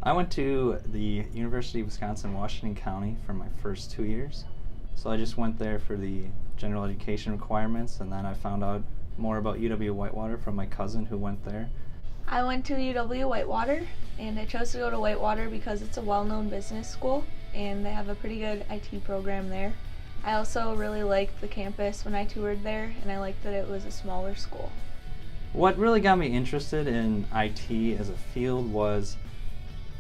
I went to the University of Wisconsin-Washington County for my first 2 years. So I just went there for the general education requirements, and then I found out more about UW-Whitewater from my cousin who went there. I went to UW-Whitewater, and I chose to go to Whitewater because it's a well-known business school, and they have a pretty good IT program there. I also really liked the campus when I toured there, and I liked that it was a smaller school. What really got me interested in IT as a field was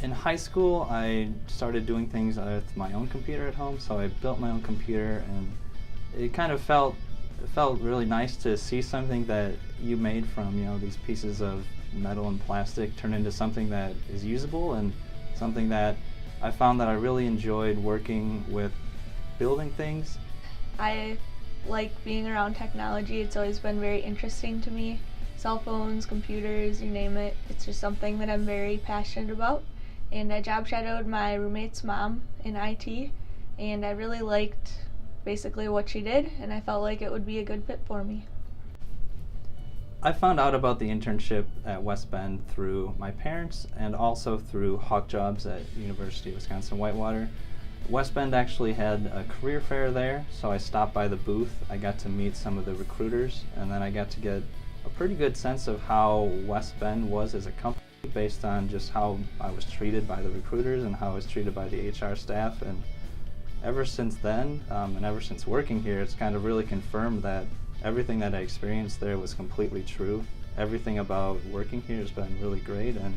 in high school I started doing things with my own computer at home, so I built my own computer, and it kind of felt really nice to see something that you made from these pieces of metal and plastic turn into something that is usable, and something that I found that I really enjoyed working with building things. I like being around technology. It's always been very interesting to me. Cell phones, computers, you name it. It's just something that I'm very passionate about. And I job shadowed my roommate's mom in IT, and I really liked basically what she did, and I felt like it would be a good fit for me. I found out about the internship at West Bend through my parents and also through Hawk Jobs at University of Wisconsin-Whitewater. West Bend actually had a career fair there, so I stopped by the booth. I got to meet some of the recruiters, and then I got to get a pretty good sense of how West Bend was as a company based on just how I was treated by the recruiters and how I was treated by the HR staff. And ever since then, and ever since working here, it's kind of really confirmed that everything that I experienced there was completely true. Everything about working here has been really great, and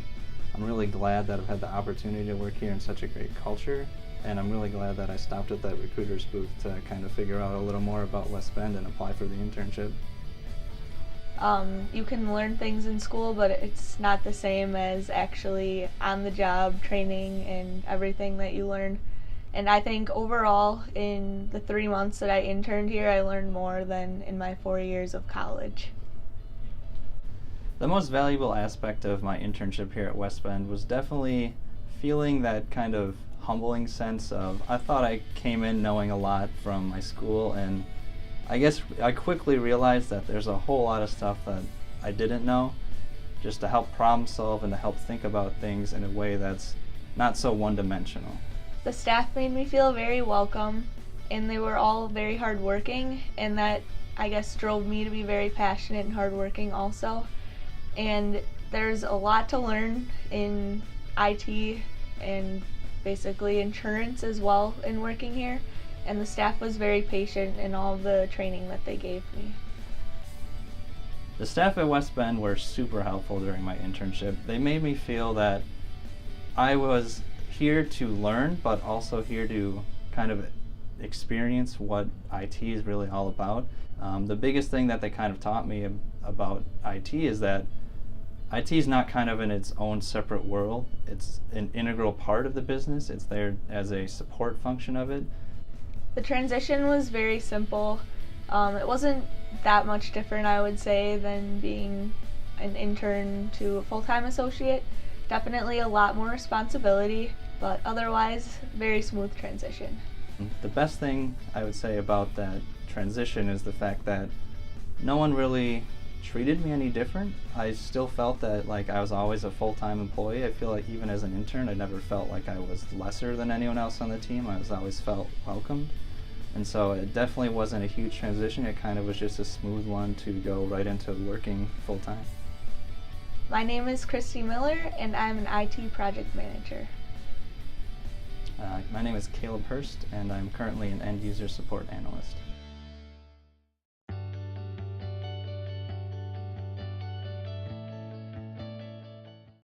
I'm really glad that I've had the opportunity to work here in such a great culture, and I'm really glad that I stopped at that recruiter's booth to kind of figure out a little more about West Bend and apply for the internship. You can learn things in school, but it's not the same as actually on-the-job training and everything that you learn. And I think overall, in the 3 months that I interned here, I learned more than in my 4 years of college. The most valuable aspect of my internship here at West Bend was definitely feeling that kind of humbling sense of, I thought I came in knowing a lot from my school, and I guess I quickly realized that there's a whole lot of stuff that I didn't know, just to help problem solve and to help think about things in a way that's not so one-dimensional. The staff made me feel very welcome, and they were all very hardworking, and that, I guess, drove me to be very passionate and hardworking also. And there's a lot to learn in IT and basically insurance as well in working here, and the staff was very patient in all the training that they gave me. The staff at West Bend were super helpful during my internship. They made me feel that I was here to learn, but also here to kind of experience what IT is really all about. The biggest thing that they kind of taught me about IT is that IT is not kind of in its own separate world. It's an integral part of the business. It's there as a support function of it. The transition was very simple. It wasn't that much different, I would say, than being an intern to a full-time associate. Definitely a lot more responsibility, but otherwise, very smooth transition. The best thing I would say about that transition is the fact that no one really treated me any different. I still felt that like I was always a full-time employee. I feel like even as an intern, I never felt like I was lesser than anyone else on the team. I was always felt welcomed. And so it definitely wasn't a huge transition. It kind of was just a smooth one to go right into working full-time. My name is Christy Miller, and I'm an IT project manager. My name is Caleb Hurst, and I'm currently an end-user support analyst.